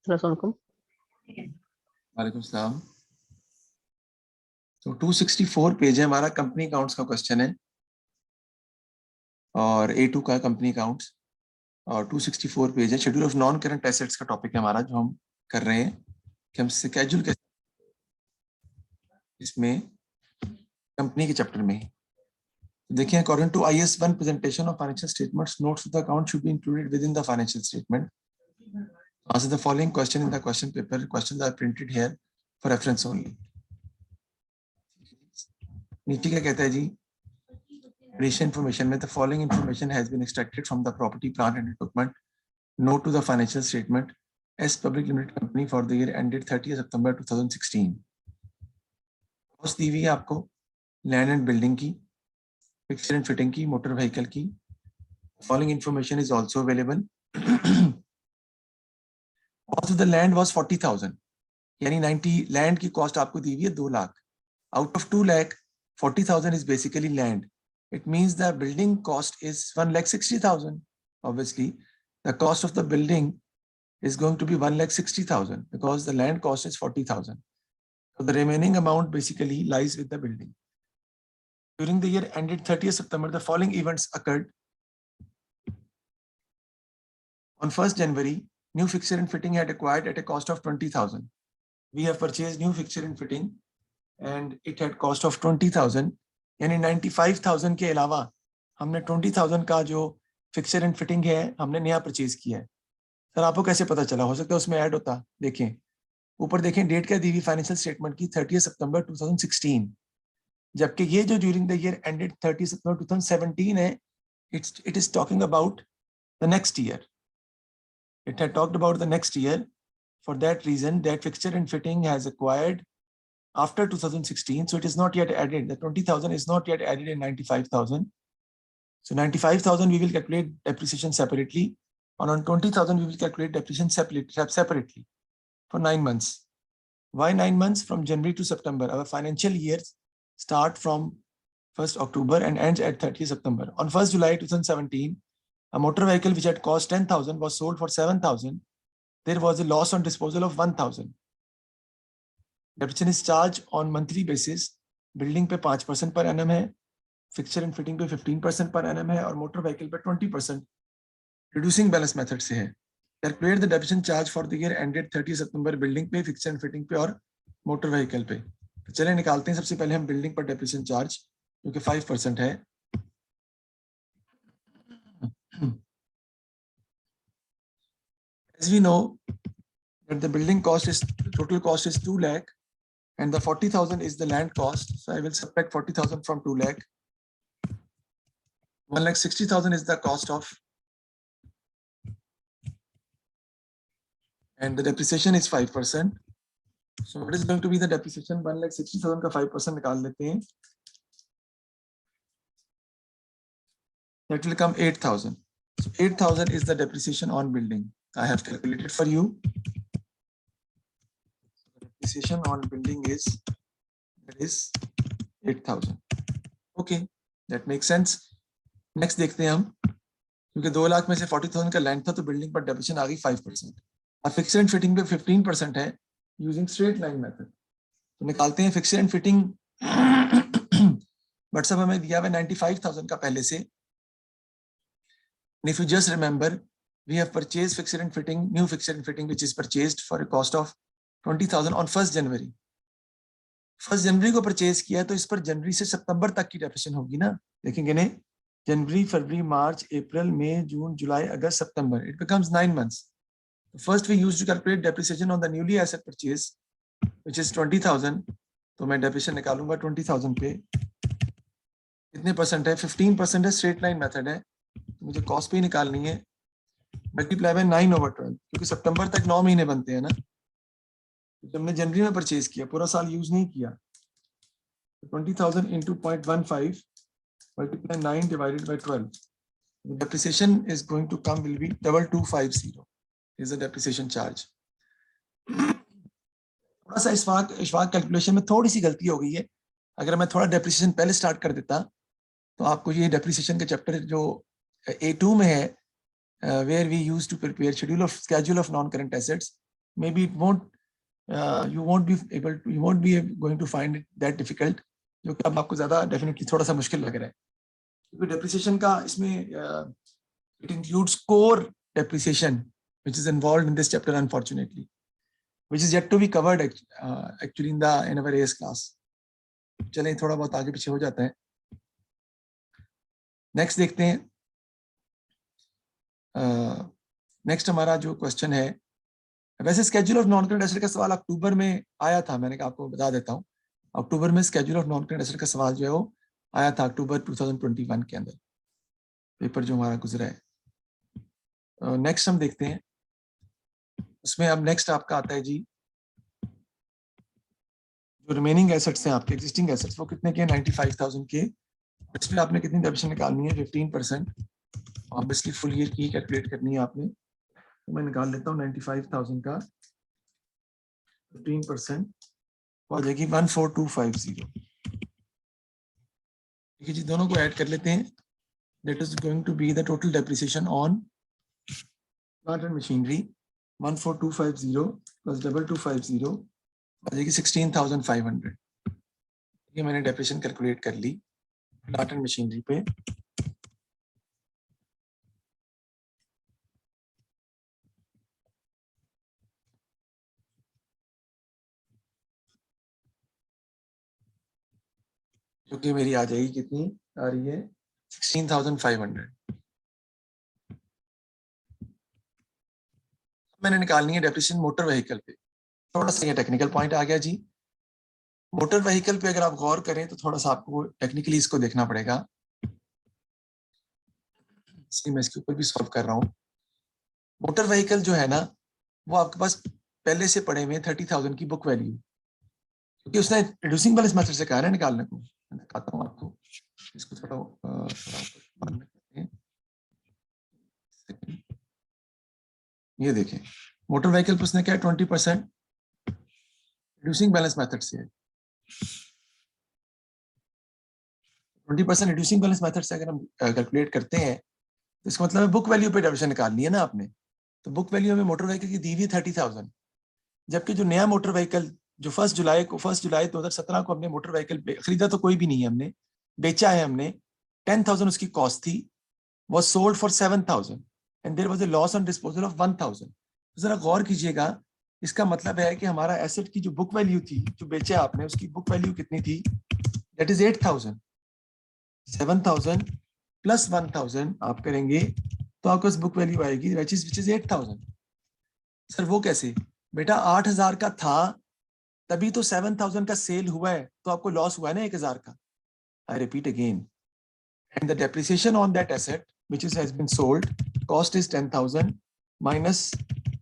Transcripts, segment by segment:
अस्सलाम वालेकुम सलाम। तो 264 पेज है हमारा, कंपनी अकाउंट्स का क्वेश्चन है और A2 का कंपनी अकाउंट्स, और 264 पेज है। Schedule of non current assets का टॉपिक है हमारा, जो हम कर रहे हैं कि हम स्केड्यूल कैसे इसमें कंपनी के चैप्टर में। देखिए, according to IS 1 presentation of financial statements, notes of the account should be included within the financial statement. Answer the following question in the question paper. Questions are printed here for reference only. नीचे क्या कहता है जी? Additional information में the following information has been extracted from the property, plant and equipment note to the financial statement as public limited company for the year ended 30th September 2016. Cost दी हुई है आपको land and building की, fixture and fitting की, motor vehicle की। Following information is also available. Cost of the land was 40,000, यानी 90 land की cost आपको दी हुई है 2 lakh. Out of 2 lakh 40,000 is basically land. It means the building cost is 1,60,000. Obviously, the cost of the building is going to be 1,60,000 because the land cost is 40,000. So the remaining amount basically lies with the building. During the year ended 30th September, the following events occurred. On 1st January, new fixture and fitting had acquired at a cost of 20,000. We have purchased new fixture and fitting and it had cost of 20,000. यानी 95,000 के अलावा हमने 20,000 का जो fixer and fitting है हमने नया purchase किया है। सर आपको कैसे पता चला? हो सकता है उसमें ऐड होता। देखें ऊपर, देखें डेट क्या दी हुई फाइनेंशियल स्टेटमेंट की, 30 सितंबर 2016, जबकि ये जो ड्यूरिंग द ईयर एंडेड 30 सितंबर 2017 है, it is talking about the next year. It had talked about the next year. For that reason that fixer and fitting has acquired after 2016, so it is not yet added. The 20,000 is not yet added in 95,000. So 95,000 we will calculate depreciation separately, and on 20,000 we will calculate depreciation separately for 9 months. Why 9 months? From January to September. Our financial years start from 1st October and ends at 30th September. On 1st July 2017, a motor vehicle which had cost 10,000 was sold for 7,000. There was a loss on disposal of 1,000. Depreciation is charged on monthly basis. Building पे 5% per annum है, fixture and fitting पे 15% per annum है और motor vehicle पे 20%। Reducing balance method से है। Calculate the depreciation charge for the year ended 30 September building पे, fixture and fitting पे और मोटर व्हीकल पे। तो चलिए निकालते हैं। सबसे पहले हम बिल्डिंग पर डेप्रिसिएशन चार्ज जो कि 5% है। As we know that the building cost is, total cost is 2 lakh. And the 40,000 is the land cost. So I will subtract 40,000 from 2 lakh. 1,60,000 is the cost of, and the depreciation is 5%. So what is going to be the depreciation? 1,60,000 का 5% निकाल लेते हैं. That will come 8,000. So 8,000 is the depreciation on building. I have calculated for you. Depreciation on building is 8,000. Okay, that makes sense. Next देखते हैं हम, क्योंकि 2 लाख में से 40,000 का लैंड था तो बिल्डिंग पर डेप्रिसिएशन आ गई 5%। अब फिक्सर एंड फिटिंग पे 15% है यूजिंग स्ट्रेट लाइन मेथड। तो निकालते हैं फिक्सर एंड फिटिंग। बट सब हमें दिया हुआ 95,000 का पहले से। If you just remember, we have purchase fixer and fitting, new fixer and fitting which is purchased for a cost of 20,000 on 1st January. 1st जनवरी को परचेज किया तो इस पर जनवरी से सितंबर तक की डेप्रिसिएशन होगी ना। देखेंगे नहीं, January, February, March, April, May, June, July, August, September. It becomes 9 months. First, we used to calculate depreciation on the newly asset purchase, which is 20,000. तो मैं depreciation निकालूंगा 20,000 पे। कितने परसेंट है? 15% है। स्ट्रेट लाइन मेथड है, तो मुझे कॉस्ट पे निकालनी है। मल्टीप्लाई बाय 9/12, क्योंकि सितंबर तक 9 महीने बनते हैं ना। तो हमने जनवरी में परचेज किया, पूरा साल यूज नहीं किया। 20,000 into 0.15 multiply 9 divided by 12. The depreciation is going to come will be 2250 is the depreciation charge. थोड़ा सा इशफाक कैलकुलेशन में थोड़ी सी गलती हो गई है। अगर मैं थोड़ा डेप्रिसिएशन पहले स्टार्ट कर देता तो आपको ये डेप्रिसिएशन के चैप्टर जो A2 में है, where we used to prepare schedule of non current assets, maybe it won't you won't be going to find it that difficult, जो कि अब आपको ज्यादा डेफिनेटली थोड़ा सा मुश्किल लग रहा है, क्योंकि डेप्रिसिएशन का इसमें it includes core depreciation which is involved in this chapter, unfortunately, which is yet to be covered actually in our AS class. चलें थोड़ा बहुत आगे पीछे हो जाता है. नेक्स्ट देखते हैं. नेक्स्ट हमारा जो क्वेश्चन है, वैसे schedule of non current asset का सवाल अक्टूबर में आया था, मैंने कहा आपको बता देता हूँ. अक्टूबर में schedule of non current asset का सवाल जो है वो आया था अक्टूबर 2021 के अंदर, पेपर जो हमारा गुजरा है. नेक्स्ट हम देखते हैं, उसमें अब नेक्स्ट आपका आता है जी, जो रिमेनिंग एसेट्स हैं आपके एग्जिस्टिंग एसेट्स, वो कितने के 95,000 के. इसमें आपने कितनी डेप्रिसिएशन निकालनी है? 15%. ऑब्वियसली फुल ईयर की कैलकुलेट करनी है आपने, तो मैं निकाल लेता हूँ 95,000 का 15% हो जाएगी 14250. ठीक है जी, दोनों को ऐड कर लेते हैं. That is going to be the total depreciation on plant and machinery 14250 plus 2250 हो जाएगी 16,500. ये मैंने डेप्रिसिएशन कैलकुलेट कर ली प्लांट एंड मशीनरी पे. जो कि मेरी आ जाएगी, कितनी आ रही है? 16,500. मैंने निकालनी है डेप्रिसिएशन मोटर व्हीकल पे. थोड़ा सा ये टेक्निकल पॉइंट आ गया जी. मोटर व्हीकल पे अगर आप गौर करें तो थोड़ा सा आपको टेक्निकली इसको देखना पड़ेगा, इसलिए मैं इसके ऊपर भी सॉल्व कर रहा हूँ. मोटर व्हीकल जो है ना, वो आपके पास पहले से पड़े हुए 30,000 की बुक वैल्यू, क्योंकि उसने रिड्यूसिंग बैलेंस मेथड से कहा है निकालने को. मैं दिखाता हूँ आपको इसको थोड़ा ये देखें, मोटर व्हीकल पे उसने क्या 20% रिड्यूसिंग बैलेंस मेथड से है. 20% रिड्यूसिंग बैलेंस मेथड से अगर हम कैलकुलेट करते हैं तो इसका मतलब है बुक वैल्यू पे डेप्रिसिएशन निकालनी है ना आपने. तो बुक वैल्यू में मोटर व्हीकल की दी हुई 30,000, जबकि जो नया मोटर व्हीकल जो 1 जुलाई 2017 को हमने मोटर व्हीकल खरीदा तो कोई भी नहीं है, हमने बेचा है, हमने 10,000 उसकी कॉस्ट थी, was sold for 7,000 and there was a loss on disposal of 1,000. जरा गौर कीजिएगा, इसका मतलब है कि हमारा एसेट की जो बुक वैल्यू थी, जो बेचा आपने, उसकी बुक वैल्यू कितनी थी? That is 8,000. 7,000 प्लस 1,000 आप करेंगे तो आपको बुक वैल्यू आएगी विच इज 8,000. सर वो कैसे? बेटा 8,000 का था तभी तो 7,000 का सेल हुआ है, तो आपको लॉस हुआ है ना 1,000 का. I repeat again, and the depreciation on that asset which has been sold, cost is 10,000 minus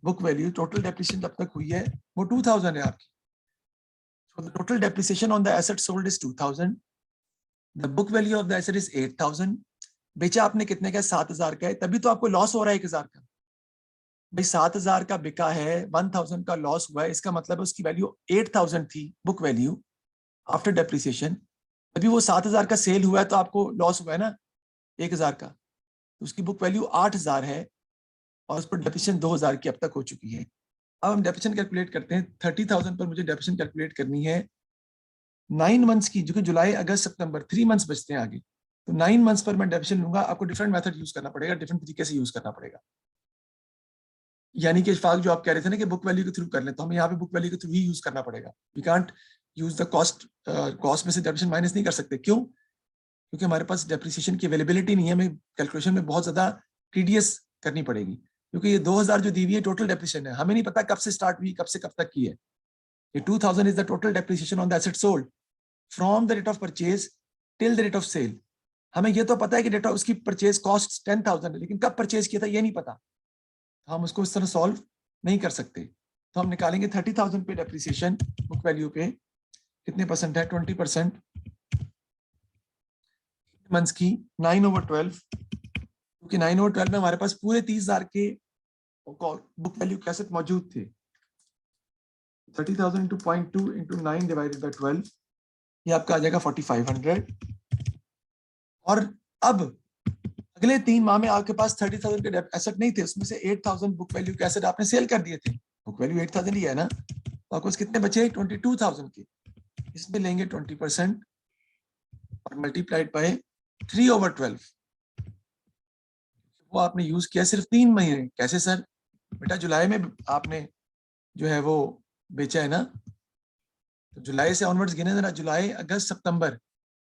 book value. Total depreciation जब तक हुई है वो 2,000 है आपकी. So the total depreciation on the asset sold is 2,000. The book value of the asset is 8,000. बेचा आपने कितने का? 7,000 का है, तभी तो आपको लॉस हो रहा है 1,000 का. भाई 7,000 का बिका है, 1,000 का लॉस हुआ है, इसका मतलब है उसकी वैल्यू 8,000 थी बुक वैल्यू आफ्टर डेप्रिसिएशन. अभी वो 7,000 का सेल हुआ है तो आपको लॉस हुआ है ना 1,000 का, तो उसकी बुक वैल्यू 8,000 है और उस पर डेप्रिसिएशन 2,000 की अब तक हो चुकी है. अब हम डेप्रिसिएशन कैलकुलेट करते हैं. 30,000 पर मुझे डेप्रिसिएशन कैलकुलेट करनी है 9 मंथ्स की, जो कि जुलाई अगस्त सितंबर 3 मंथ्स बचते हैं आगे. तो 9 मंथ्स पर मैं डेप्रिसिएशन लूंगा. आपको डिफरेंट मेथड यूज करना पड़ेगा, डिफरेंट तरीके से यूज करना पड़ेगा. यानी कि इशफाक जो आप कह रहे थे ना कि बुक वैल्यू के थ्रू कर ले, तो हमें यहाँ पे बुक वैल्यू के थ्रू ही यूज करना पड़ेगा. We can't use the cost में से डेप्रिसिएशन माइनस नहीं कर सकते. क्यों? क्योंकि हमारे पास डेप्रिसिएशन की अवेलेबिलिटी नहीं है, हमें कैलकुलेशन में बहुत ज्यादा टीडीएस करनी पड़ेगी, क्योंकि ये 2,000 जो दी हुई है टोटल डेप्रिसिएशन है, हमें नहीं पता कब से स्टार्ट हुई, कब से कब तक की है. ये 2,000 is the total depreciation on the asset sold from the rate of purchase till the rate of sale. हमें ये तो पता है कि डेटा उसकी परचेज कॉस्ट 10,000 है, लेकिन कब परचेज किया था ये नहीं पता, तो हम उसको इस तरह सॉल्व नहीं कर सकते. तो हम निकालेंगे 30,000 पे डेप्रिसिएशन बुक वैल्यू पे कितने परसेंट है? 20% मंथ्स की 9/12, क्योंकि 9/12 में हमारे पास पूरे 30,000 के बुक वैल्यू के एसेट मौजूद थे. 30,000 into 0.2 into 9 divided by 12, ये आपका आ जाएगा 4,500. और अब अगले 3 माह में आपके पास 30,000 के एसेट नहीं थे, उसमें से 8,000 बुक वैल्यू के एसेट आपने सेल कर दिए थे. बुक वैल्यू 8,000 ही है ना, तो आपको कितने बचे 22,000 के, इसमें लेंगे 20% और मल्टीप्लाइड बाय 3/12। वो आपने यूज किया सिर्फ 3 महीने। कैसे सर? बेटा जुलाई में आपने जो है वो बेचा है ना, तो जुलाई से ऑनवर्ड्स गिने जरा, जुलाई अगस्त सितंबर,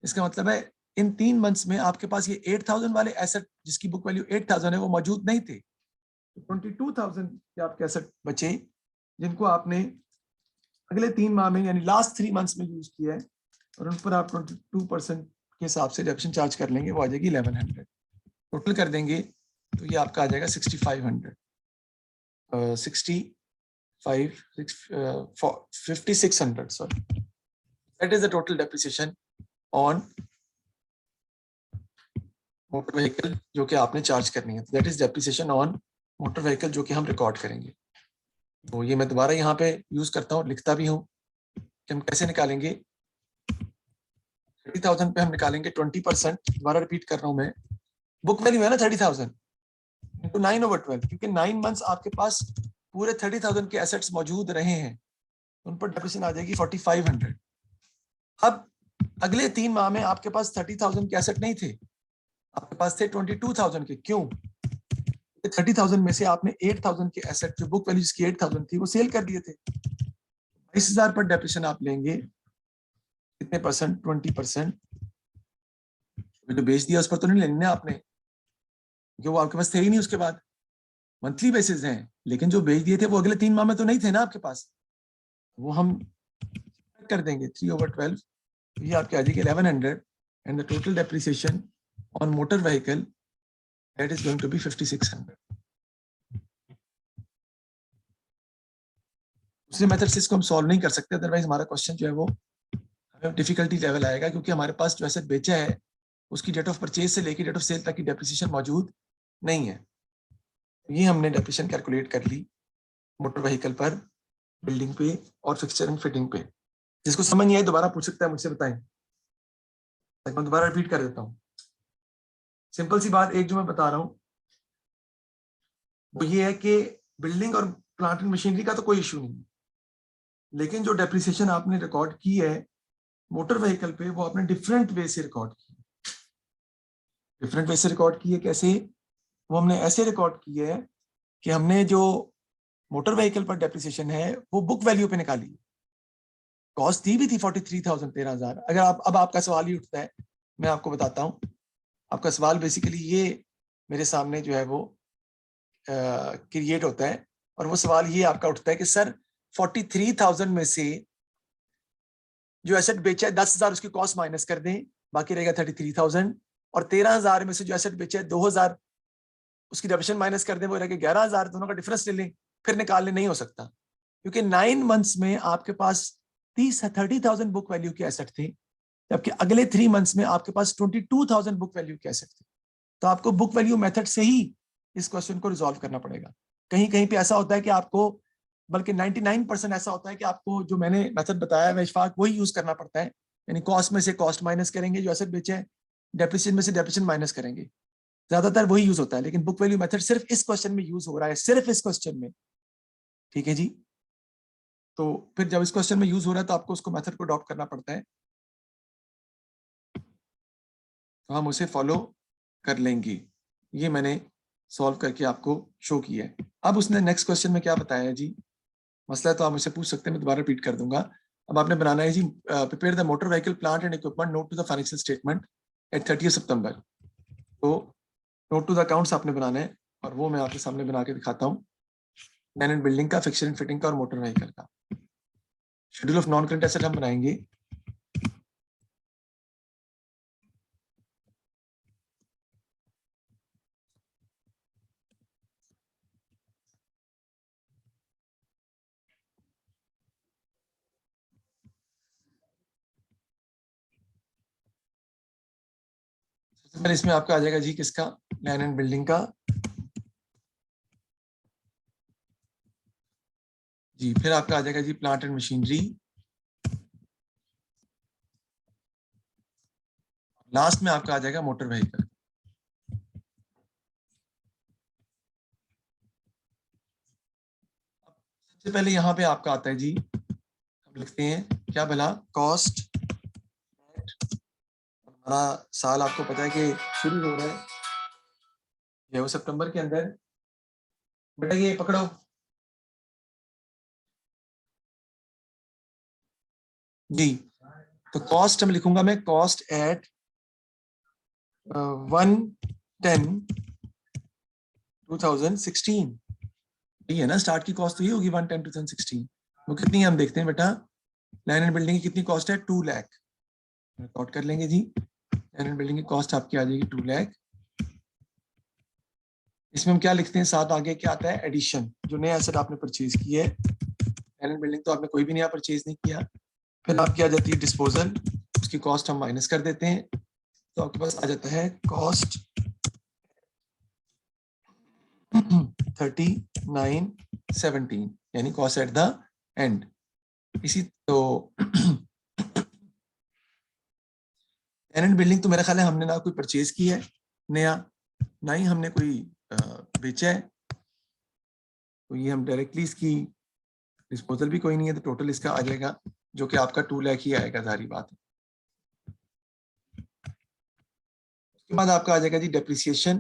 इसका मतलब है इन 3 मंथ्स में आपके पास ये 8,000 वाले एसेट जिसकी बुक वैल्यू 8,000 है वो मौजूद नहीं थे। तो 22,000 के आपके एसेट बचे जिनको आपने अगले 3 माह में यानी लास्ट 3 मंथ्स में यूज किया है, और उन पर आप 22% के हिसाब से डिडक्शन चार्ज कर लेंगे, वो आ जाएगी 1100। टोटल कर देंगे तो ये आपका आ जाएगा 6500, 5600, sorry. That is the total depreciation on motor vehicle जो कि आपने चार्ज करनी है। That is depreciation on motor vehicle जो कि हम रिकॉर्ड करेंगे। तो ये मैं दोबारा यहाँ पे यूज करता हूँ, लिखता भी हूँ कि हम कैसे निकालेंगे। 30,000 पे हम निकालेंगे 20%। दोबारा रिपीट कर रहा हूँ मैं, बुक वैल्यू है ना 30,000 इंटू 9/12, क्योंकि 9 मंथ्स आपके पास पूरे 30,000 के एसेट्स मौजूद रहे हैं, उन पर डेप्रिसिएशन आ जाएगी 4500। अब अगले 3 माह में आपके पास 30,000 के एसेट नहीं थे, आपके पास थे 22,000 के। क्यों? 30,000 में से आपने 8,000 के एसेट जो बुक वैल्यू जिसकी 8,000 थी वो सेल कर दिए थे। 22,000 पर डेप्रिसिएशन आप लेंगे कितने परसेंट? 20%। जो बेच दिया उस पर तो नहीं लेने आपने, क्योंकि वो आपके पास थे ही नहीं उसके बाद, मंथली बेसिस हैं, लेकिन जो बेच दिए थे वो अगले 3 माह में तो नहीं थे ना आपके पास, वो हम कर देंगे 3/12। ये आपके आ जाएगी 1100 and the total depreciation on motor vehicle that is going to be 5600। दूसरे मेथड से इसको हम सॉल्व नहीं कर सकते, अदरवाइज हमारा क्वेश्चन जो है वो हमें डिफिकल्टी लेवल आएगा, क्योंकि हमारे पास जो एसेट बेचा है उसकी डेट ऑफ परचेज से लेकर डेट ऑफ सेल तक की डेप्रिसिएशन मौजूद नहीं है। ये हमने डेप्रिसिएशन कैलकुलेट कर ली मोटर व्हीकल पर, बिल्डिंग पे और फिक्सचर एंड फिटिंग पे। जिसको समझ नहीं आए दोबारा पूछ सकता है, मुझसे बताएं, मैं दोबारा रिपीट कर देता हूँ। सिंपल सी बात एक जो मैं बता रहा हूँ वो ये है कि बिल्डिंग और प्लांट एंड मशीनरी का तो कोई इशू नहीं है, लेकिन जो डेप्रिसिएशन आपने रिकॉर्ड की है मोटर व्हीकल पे वो आपने डिफरेंट वे से रिकॉर्ड की। डिफरेंट वे से रिकॉर्ड की है कैसे? वो हमने ऐसे रिकॉर्ड की है कि हमने जो मोटर व्हीकल पर डेप्रिसिएशन है वो बुक वैल्यू पे निकाली। कॉस्ट दी भी थी 43,000, 13,000। अगर आप अब आपका सवाल ही उठता है, मैं आपको बताता हूँ, आपका सवाल बेसिकली ये मेरे सामने जो है वो क्रिएट होता है, और वो सवाल ये आपका उठता है कि सर 43,000 में से जो एसेट बेचा है 10,000 उसकी कॉस्ट माइनस कर दें, बाकी रहेगा 33,000, और 13,000 में से जो एसेट बेचा है 2,000 उसकी डेप्रिसिएशन माइनस कर दें, वो रहेगा 11,000। दोनों का डिफरेंस ले लें, फिर निकालने नहीं हो सकता, क्योंकि 9 मंथ्स में आपके पास 30,000 बुक वैल्यू के एसेट थे, जबकि अगले 3 मंथ्स में आपके पास 22,000 बुक वैल्यू के एसेट थे। तो आपको बुक वैल्यू मेथड से ही इस क्वेश्चन को रिजॉल्व करना पड़ेगा। कहीं कहीं पे ऐसा होता है कि आपको, बल्कि 99% ऐसा होता है कि आपको जो मैंने मेथड बताया है इशफाक वही यूज करना पड़ता है, यानी कॉस्ट में से कॉस्ट माइनस करेंगे जो एसेट बेचे हैं, डेप्रिसिएशन में से डेप्रिसिएशन माइनस करेंगे, ज्यादातर वही यूज होता है। लेकिन बुक वैल्यू मेथड सिर्फ इस क्वेश्चन में यूज हो रहा है, सिर्फ इस क्वेश्चन में। ठीक है जी, तो फिर जब इस क्वेश्चन में यूज हो रहा है तो आपको उसको मेथड को अडॉप्ट करना पड़ता है, तो हम उसे फॉलो कर लेंगे। ये मैंने सॉल्व करके आपको शो किया है। अब उसने नेक्स्ट क्वेश्चन में क्या बताया है जी, मसला है तो आप मुझसे पूछ सकते हैं, मैं दोबारा रिपीट कर दूंगा। अब आपने बनाना है जी, prepare the motor vehicle plant and equipment note to the financial statement at 30 September. तो नोट टू द अकाउंट्स आपने बनाना है, और वो मैं आपके सामने बना के दिखाता हूँ। लैंड एंड बिल्डिंग का, फिक्सर एंड फिटिंग का और मोटर व्हीकल का। Schedule of non current asset हम बनाएंगे। सबसे पहले इसमें आपका आ जाएगा जी किसका? लैंड एंड बिल्डिंग का जी। फिर आपका आ जाएगा जी प्लांट एंड मशीनरी। लास्ट में आपका आ जाएगा मोटर व्हीकल। सबसे पहले यहाँ पे आपका आता है जी, हम लिखते हैं क्या भला, कॉस्ट। हमारा साल आपको पता है कि शुरू हो रहा है ये वो सितंबर के अंदर। बेटा ये पकड़ो, जी। तो कॉस्ट हम लिखूंगा मैं, कॉस्ट एट 1/10/2016। ये है ना स्टार्ट की कॉस्ट, तो ये होगी 1/10/2016। वो कितनी है हम देखते हैं बेटा। लैंड एंड बिल्डिंग की कितनी कॉस्ट है, 2 लाख। रिकॉर्ड कर लेंगे जी, लैंड एंड बिल्डिंग की कॉस्ट आपकी आ जाएगी 2 लाख। इसमें हम क्या लिखते हैं, साथ आगे क्या आता है, एडिशन, जो नया एसेट आपने परचेज किया है। लैंड एंड बिल्डिंग तो आपने कोई भी नया परचेज नहीं किया। फिर आपकी आ जाती है डिस्पोजल, उसकी कॉस्ट हम माइनस कर देते हैं, तो आपके पास आ जाता है कॉस्ट 3917, यानी कॉस्ट एट द एंड। इसी तो टेनेंट बिल्डिंग तो मेरा ख्याल है हमने ना कोई परचेज की है नया, ना ही हमने कोई बेचा है, तो ये हम डायरेक्टली इसकी डिस्पोजल भी कोई नहीं है, तो टोटल इसका आ जाएगा जो कि आपका 2 लाख ही आएगा, सारी बात है। उसके बाद आपका आ जाएगा जी डेप्रिसिएशन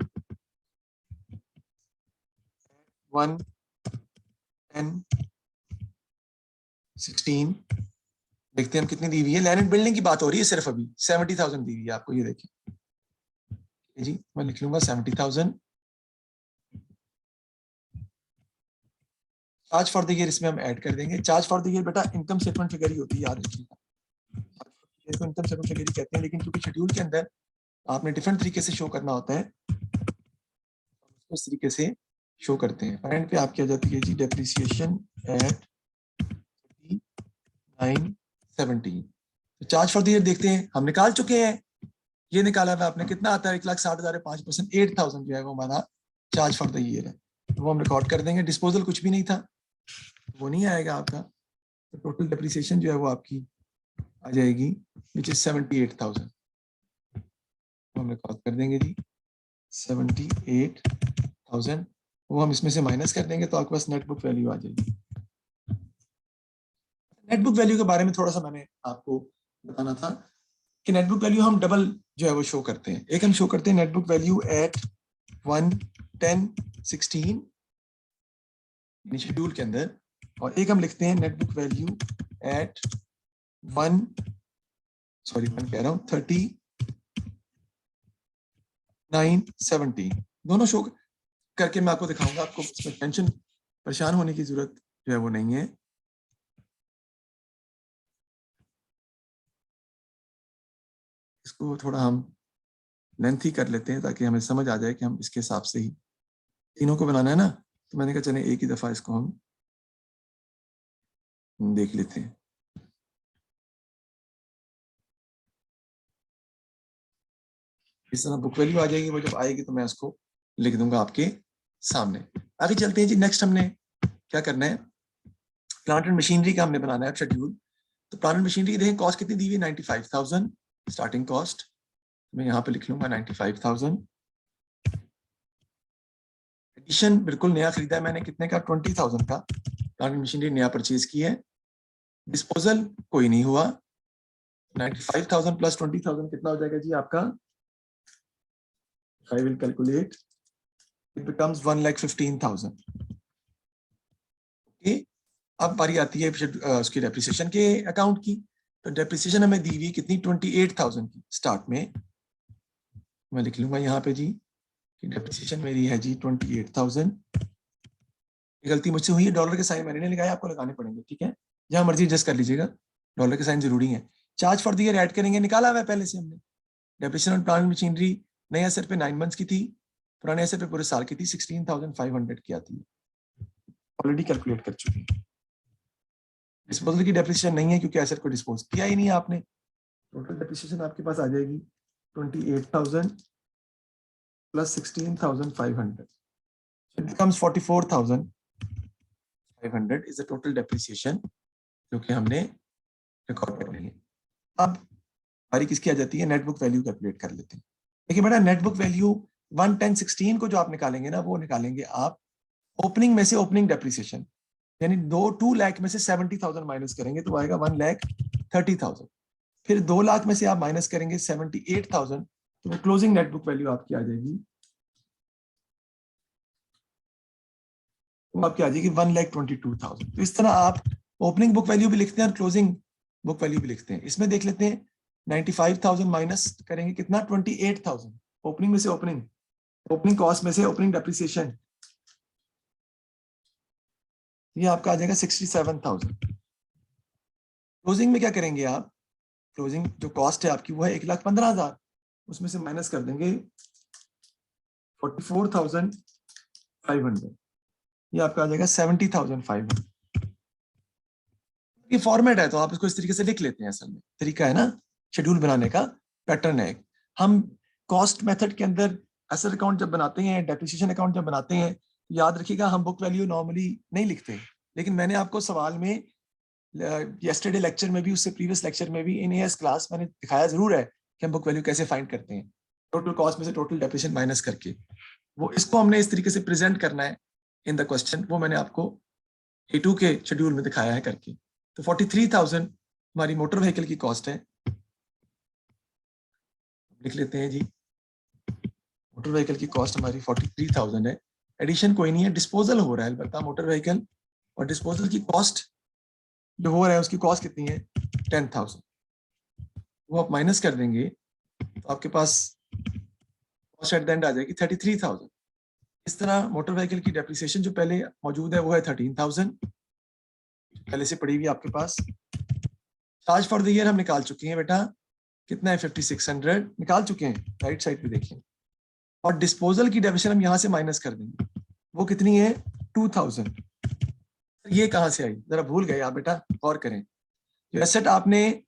1/10/16। देखते हैं हम कितनी दी हुई है, लैंड एंड बिल्डिंग की बात हो रही है सिर्फ, अभी 70,000 दी हुई है आपको, ये देखिए जी, मैं लिख लूंगा 70,000। चार्ज फॉर द ईयर इसमें हम ऐड कर देंगे। चार्ज फॉर द ईयर बेटा इनकम स्टेटमेंट फिगर ही होती है, याद रखिएगा। इसको इनकम स्टेटमेंट फिगर ही कहते हैं, लेकिन क्योंकि शेड्यूल के अंदर आपने डिफरेंट तरीके से शो करना होता है, उस तरीके से शो करते हैं। और एंड पे आपकी आ जाती है जी डेप्रिसिएशन एट 917। तो चार्ज फॉर द ईयर देखते हैं, हम निकाल चुके हैं, ये निकाला हुआ आपने, कितना आता है, 1,60,000 5%, 8,000 जो है वो हमारा चार्ज फॉर द ईयर है, तो वो हम रिकॉर्ड कर देंगे। डिस्पोजल कुछ भी नहीं था, वो नहीं आएगा आपका, तो टोटल डेप्रिसिएशन जो है वो आपकी आ जाएगी विच इज 78,000, वो हम रिकॉर्ड कर देंगे जी 78,000, वो हम इसमें से माइनस कर देंगे, तो आपके पास नेट बुक वैल्यू आ जाएगी। नेट बुक वैल्यू के बारे में थोड़ा सा मैंने आपको बताना था कि नेट बुक वैल्यू हम डबल जो है वो शो करते हैं। एक हम शो करते हैं net book value at 1/10/16 schedule के अंदर, और एक हम लिखते हैं नेट बुक वैल्यू एट 1 कह रहा हूँ 3917। दोनों शो करके मैं आपको दिखाऊंगा, आपको इसमें टेंशन परेशान होने की जरूरत जो है वो नहीं है। इसको थोड़ा हम लेंथी कर लेते हैं ताकि हमें समझ आ जाए कि हम इसके हिसाब से ही तीनों को बनाना है ना, तो मैंने कहा चले एक ही दफा इसको हम देख लेते हैं। इस तरह बुक वैल्यू आ जाएगी, वो जब आएगी तो मैं उसको लिख दूंगा आपके सामने। आगे चलते हैं जी, नेक्स्ट हमने क्या करना है, प्लांट एंड मशीनरी का हमने बनाना है शेड्यूल। तो प्लांट एंड मशीनरी देखें कॉस्ट कितनी दी हुई है, 95,000 स्टार्टिंग कॉस्ट, मैं यहाँ पे लिख लूंगा 95,000। एडिशन बिल्कुल नया खरीदा है मैंने, कितने का, 20,000 का प्लांट एंड मशीनरी नया परचेज की है। डिस्पोजल कोई नहीं हुआ, 95,000 प्लस 20,000 कितना हो जाएगा जी आपका, I will calculate, it becomes 1,15,000। Okay, अब बारी आती है उसकी डेप्रिसिएशन के अकाउंट की। तो डेप्रिसिएशन हमें दी हुई कितनी, 28,000 की स्टार्ट में, मैं लिख लूंगा यहाँ पे जी कि डेप्रिसिएशन मेरी है जी 28,000। गलती मुझसे हुई है, डॉलर के साइन मैंने नहीं लगाया, आपको लगाने पड़ेंगे, ठीक है, जहां मर्जी एडजस्ट कर लीजिएगा, डॉलर के साइन जरूरी है। Charge for the year add करेंगे, निकाला हुआ है पहले से हमने। डेप्रिसिएशन ऑन प्लांट मशीनरी नए असर पे 9 मंथ्स की थी, पुराने असर पे पूरे साल की थी, 16,500 की आती है, ऑलरेडी कैलकुलेट कर चुके हैं। डिस्पोजल की डेप्रिसिएशन नहीं है क्योंकि एसेट को डिस्पोज किया ही नहीं है आपने। टोटल डेप्रिसिएशन आपके पास आ जाएगी 28,000 plus 16,500, it becomes 44,500 is the total depreciation जो कि हमने रिकॉर्ड करनी है। अब बारी किसकी आ जाती है, नेट बुक वैल्यू कैलकुलेट कर लेते हैं। देखिए बेटा, नेट बुक वैल्यू 1/10/16 को जो आप निकालेंगे ना, वो निकालेंगे आप ओपनिंग में से, ओपनिंग डेप्रिसिएशन। यानी 2 लाख में से 70,000 माइनस करेंगे तो आएगा 1,30,000। फिर 2 लाख में से आप माइनस करेंगे 78,000, तो क्लोजिंग नेट बुक वैल्यू आपकी आ जाएगी, वो आपकी आ जाएगी 1,22,000। तो इस तरह आप ओपनिंग बुक वैल्यू भी लिखते हैं और क्लोजिंग बुक वैल्यू भी लिखते हैं। इसमें देख लेते हैं 95,000 माइनस करेंगे कितना, 28,000। ओपनिंग में से ओपनिंग कॉस्ट में से ओपनिंग डेप्रिसिएशन, ये आपका आ जाएगा 67,000। क्लोजिंग में क्या करेंगे आप, क्लोजिंग जो कॉस्ट है आपकी वो है 1,15,000, उसमें से माइनस कर देंगे 44,500, ये आपका आ जाएगा 70,500। ये फॉर्मेट है तो आप इसको इस तरीके से लिख लेते हैं, असल में तरीका है ना शेड्यूल बनाने का, पैटर्न है। हम कॉस्ट मेथड के अंदर एसेट अकाउंट जब बनाते हैं, डेप्रिसिएशन अकाउंट जब बनाते हैं, याद रखिएगा हम बुक वैल्यू नॉर्मली नहीं लिखते, लेकिन मैंने आपको सवाल में यस्टरडे लेक्चर में भी, उससे प्रीवियस लेक्चर में भी, इन एएस क्लास मैंने दिखाया जरूर है कि हम बुक वैल्यू कैसे फाइंड करते हैं, टोटल कॉस्ट में से टोटल डेप्रिसिएशन माइनस करके। वो इसको हमने इस तरीके से प्रेजेंट करना है इन द क्वेश्चन, वो मैंने आपको A2 के शेड्यूल में दिखाया है करके। तो 43,000 हमारी मोटर व्हीकल की कॉस्ट है, लिख लेते हैं जी, मोटर व्हीकल की कॉस्ट हमारी 43,000 है। एडिशन कोई नहीं है, डिस्पोजल हो रहा है अलबत्ता मोटर व्हीकल, और डिस्पोजल की कॉस्ट जो हो रहा है उसकी कॉस्ट कितनी है, 10,000। वो आप माइनस कर देंगे तो आपके पास कॉस्ट एट द एंड आ जाएगी 33,000। इस तरह मोटर व्हीकल की डेप्रिसिएशन जो पहले मौजूद है वो है 13,000, पहले से पड़ी हुई आपके पास। चार्ज फॉर द ईयर हम निकाल चुके हैं बेटा, कितना है 5600 निकाल चुके हैं, राइट साइड पे देखिए। और डिस्पोजल की डेफिनेशन हम यहां से माइनस कर देंगे, वो कितनी है 2000। ये कहां से आई, जरा भूल गए आप बेटा, गौर करें। जो एसेट आपने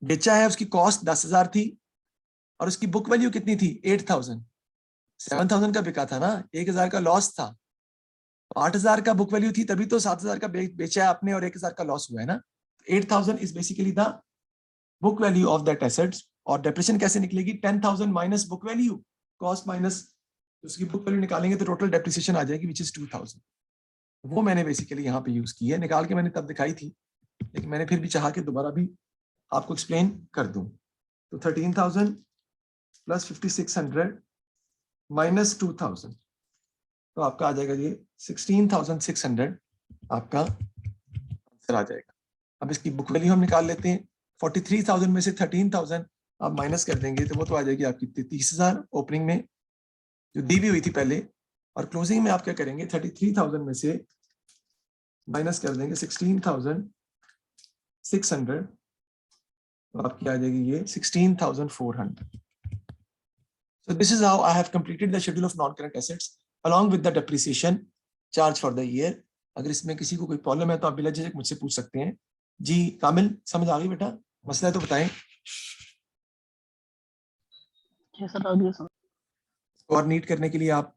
बेचा है उसकी कॉस्ट 10,000 थी और उसकी बुक वैल्यू कितनी थी 8,000। 7,000 का बिका था ना, 1,000 का लॉस था, 8,000 का बुक वैल्यू थी, तभी तो 7,000 का बेचा है आपने और 1,000 का लॉस हुआ है ना। 8,000 is basically the book value of that assets. और डेप्रिसिएशन कैसे निकलेगी, 10,000 minus book value, cost minus उसकी बुक वैल्यू निकालेंगे तो टोटल डेप्रिसिएशन आ जाएगी विच इज 2,000। वो मैंने बेसिकली यहाँ पे यूज की है, निकाल के मैंने तब दिखाई थी, लेकिन मैंने फिर भी चाहा कि दोबारा भी आपको एक्सप्लेन कर दूं। तो 13,000 प्लस 5,600 माइनस 2,000, तो आपका आ जाएगा ये 16,600 आपका आंसर आ जाएगा। अब इसकी बुक वैल्यू हम निकाल लेते हैं, 43,000 में से 13,000 आप माइनस कर देंगे तो वो तो आ जाएगी आपकी 30,000 ओपनिंग में जो दी भी हुई थी पहले, और क्लोजिंग में आप क्या करेंगे 33,000 में से माइनस कर देंगे 16,600, तो आपकी आ जाएगी ये 16,400। So this is how I have completed the schedule of non-current assets along with the depreciation charge for the year. अगर इसमें किसी को कोई प्रॉब्लम है तो आप बिला झिझक मुझसे पूछ सकते हैं। जी कामिल, समझ आ गई बेटा, मसला है तो बताएं। और नीट करने के लिए आप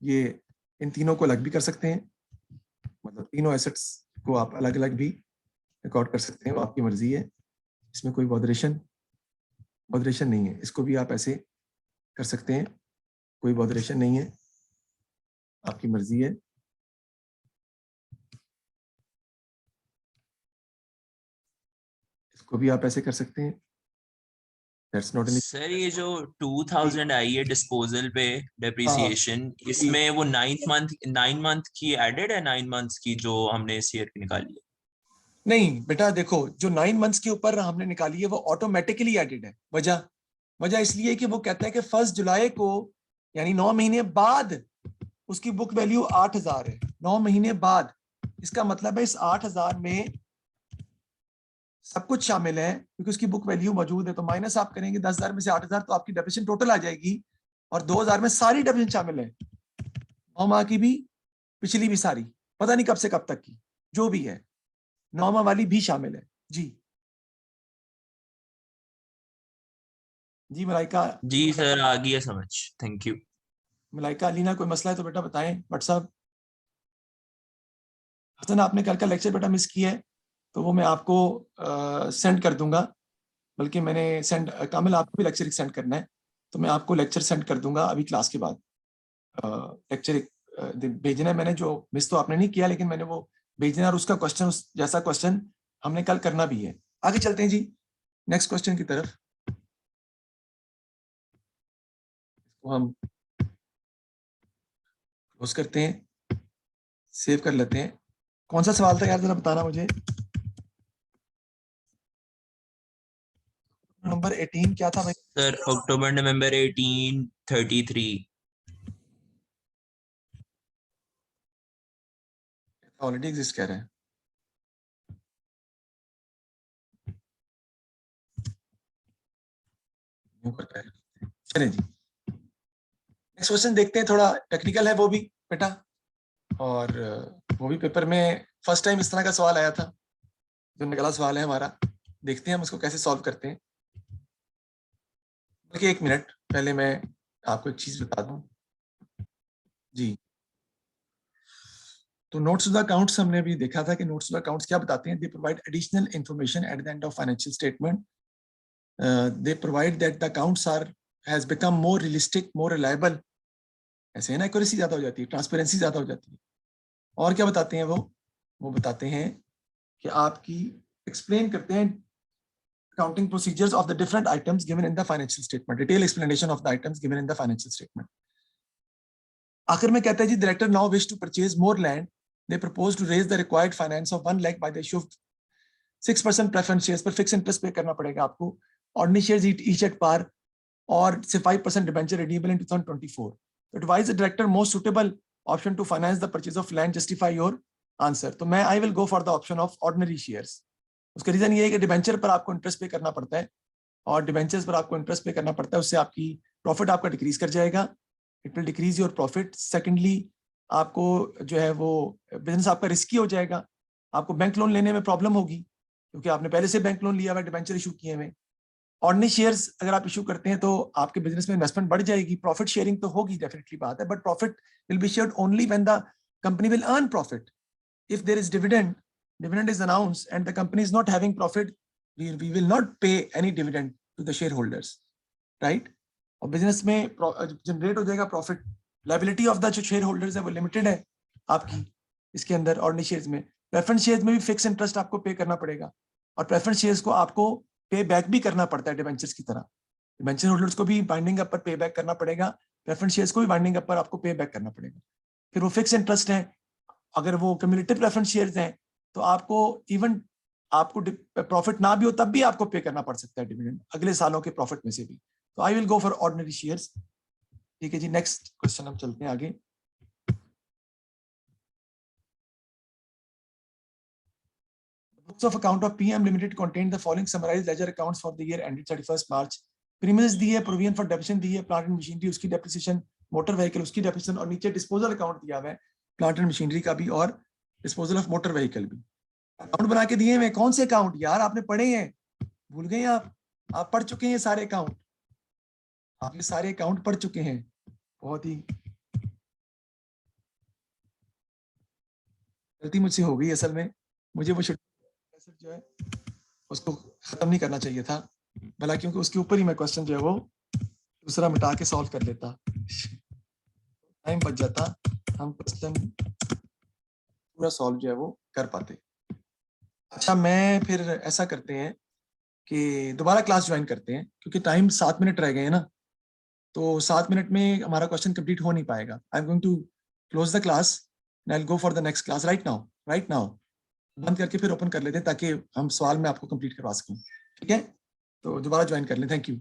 ये इन तीनों को अलग भी कर सकते हैं, मतलब तीनों एसेट्स को आप अलग अलग भी रिकॉर्ड कर सकते हैं, वो आपकी मर्जी है, इसमें कोई बॉदरेशन नहीं है। इसको भी आप ऐसे कर सकते हैं, कोई बॉदरेशन नहीं है, आपकी मर्जी है। इसको भी आप ऐसे कर सकते हैं। That's not an सर ये जो 2000 आई है डिस्पोजल पे डेप्रिसिएशन, इसमें वो 9 मंथ की एडेड है, 9 मंथ्स की जो हमने इस ईयर की निकाली है? नहीं बेटा, देखो जो 9 मंथ्स के ऊपर हमने निकाली है वो ऑटोमेटिकली एडेड है। वजह इसलिए कि वो कहता है कि 1 जुलाई को यानी 9 महीने बाद उसकी बुक वैल्यू 8,000 है, 9 महीने बाद। इसका मतलब है इस 8,000 में सब कुछ शामिल है क्योंकि उसकी बुक वैल्यू मौजूद है, तो माइनस आप करेंगे 10,000 में से 8,000 तो आपकी डेप्रिसिएशन टोटल आ जाएगी, और 2,000 में सारी डेप्रिसिएशन शामिल है, 9 माह की भी, पिछली भी सारी, पता नहीं कब से कब तक की जो भी है, 9 माह वाली भी शामिल है। जी जी मलाइका। जी सर आ गई है समझ, थैंक यू। मलाइका अलीना, कोई मसला है तो बेटा बताएं व्हाट्सएप। हसन आपने कल का लेक्चर बेटा मिस किया है तो वो मैं आपको सेंड कर दूंगा, बल्कि मैंने सेंड, कामिल आपको भी लेक्चर सेंड करना है तो मैं आपको लेक्चर सेंड कर दूंगा अभी क्लास के बाद। लेक्चर भेजना है, मैंने जो मिस तो आपने नहीं किया, लेकिन मैंने वो भेजना और उसका क्वेश्चन, उस जैसा क्वेश्चन हमने कल करना भी है। आगे चलते हैं जी नेक्स्ट क्वेश्चन की तरफ। इसको हम क्लोज करते हैं, सेव कर लेते हैं। कौन सा सवाल था यार, जरा बताना मुझे। नंबर 18 क्या था भाई? सर अक्टूबर नवंबर 1833। ऑलरेडी एग्जिस्ट कह रहे हैं। चलिए जी नेक्स्ट क्वेश्चन देखते हैं, थोड़ा टेक्निकल है वो भी बेटा, और वो भी पेपर में फर्स्ट टाइम इस तरह का सवाल आया था, जो निकला सवाल है हमारा। देखते हैं हम उसको कैसे सॉल्व करते हैं। बल्कि एक मिनट पहले मैं आपको एक चीज बता दूं जी। तो नोट्स टू द अकाउंट्स हमने अभी देखा था कि नोट्स टू द अकाउंट्स क्या बताते हैं। They provide additional information at the end of financial statement. They provide that the accounts are has become more realistic, more reliable. ऐसे है ना, एक्यूरेसी ज्यादा हो जाती है, ट्रांसपेरेंसी ज्यादा हो जाती है। और क्या बताते हैं वो बताते हैं कि आपकी एक्सप्लेन करते हैं accounting procedures of the different items given in the financial statement, detailed explanation of the items given in the financial statement. आखिर में कहता है जी, director now wish to purchase more land. They propose to raise the required finance of 1 lakh by the issue of 6% preference shares पर fixed interest पे करना पड़ेगा आपको, ordinary shares each at par, और से 5% debenture redeemable in 2024. So advise the director most suitable option to finance the purchase of land. Justify your answer. तो मैं I will go for the option of ordinary shares. उसका reason ये है कि debenture पर आपको इंटरेस्ट पे करना पड़ता है, और डिबेंचर्स पर आपको इंटरेस्ट पे करना पड़ता है, उससे आपकी प्रॉफिट आपका डिक्रीज कर जाएगा, it will decrease your profit. Secondly आपको जो है वो बिजनेस आपका रिस्की हो जाएगा, आपको बैंक लोन लेने में प्रॉब्लम होगी क्योंकि आपने पहले से बैंक लोन लिया हुआ, डिबेंचर इशू किए हुए। ऑर्डिनरी शेयर्स अगर आप इशू करते हैं तो आपके बिजनेस में इन्वेस्टमेंट बढ़ जाएगी, प्रॉफिट शेयरिंग तो होगी, डेफिनेटली बात है, but profit will be shared only when the company will earn profit. If there is dividend is announced and the company is not having profit, we will not pay any dividend to the shareholders, right? और business में generate हो जाएगा profit, liability of the जो share holders है वो limited है आपकी इसके अंदर। ऑर्डिनरी शेयर्स में, प्रेफरेंस शेयर्स में भी फिक्स इंटरेस्ट आपको पे करना पड़ेगा, और प्रेफरेंस शेयर्स को आपको पे बैक भी करना पड़ता है डिबेंचर्स की तरह। डिबेंचर होल्डर्स को भी बाइंडिंग अप पर पे बैक करना पड़ेगा, प्रेफरेंस शेयर्स को भी बाइंडिंग अप पर आपको पे बैक करना पड़ेगा। फिर वो फिक्स इंटरेस्ट है, अगर वो कम्युनिटी प्रेफरेंस शेयर्स हैं तो आपको इवन आपको प्रॉफिट ना भी हो तब भी आपको पे करना पड़ सकता है डिविडेंड अगले सालों के प्रॉफिट में से भी। तो आई will go for ordinary shares. ठीक है जी, नेक्स्ट क्वेश्चन हम चलते हैं आगे। Books of account of PM Limited contain the following summarized ledger accounts for the year ended 31st March। प्रीमियस दी है, प्रोविजन फॉर डेप्रिसिएशन दी है, प्लांट एंड मशीनरी उसकी depreciation, motor vehicle उसकी डेप्रिसिएशन, और नीचे डिस्पोजल अकाउंट दिया हुआ है प्लांट एंड मशीनरी का भी और डिस्पोजल ऑफ मोटर व्हीकल भी। अकाउंट बना के दिए हुए। कौन से अकाउंट यार, आपने पढ़े हैं, भूल गए आप पढ़ चुके हैं सारे अकाउंट, आपने सारे अकाउंट पढ़ चुके हैं। बहुत ही गलती मुझसे हो गई असल में, मुझे वो जो है उसको खत्म नहीं करना चाहिए था भला, क्योंकि उसके ऊपर ही मैं क्वेश्चन जो है वो दूसरा मिटा के सॉल्व कर लेता, टाइम बच जाता, हम क्वेश्चन पूरा सॉल्व जो है वो कर पाते। अच्छा, मैं फिर ऐसा करते हैं कि दोबारा क्लास ज्वाइन करते हैं, क्योंकि टाइम 7 मिनट रह गए हैं ना, तो 7 मिनट में हमारा क्वेश्चन कंप्लीट हो नहीं पाएगा। I am going to close the class and I will go for the next class right now. बंद करके फिर ओपन कर लेते हैं ताकि हम सवाल में आपको कंप्लीट करवा सकें। ठीक है, तो दोबारा ज्वाइन कर लें। Thank you.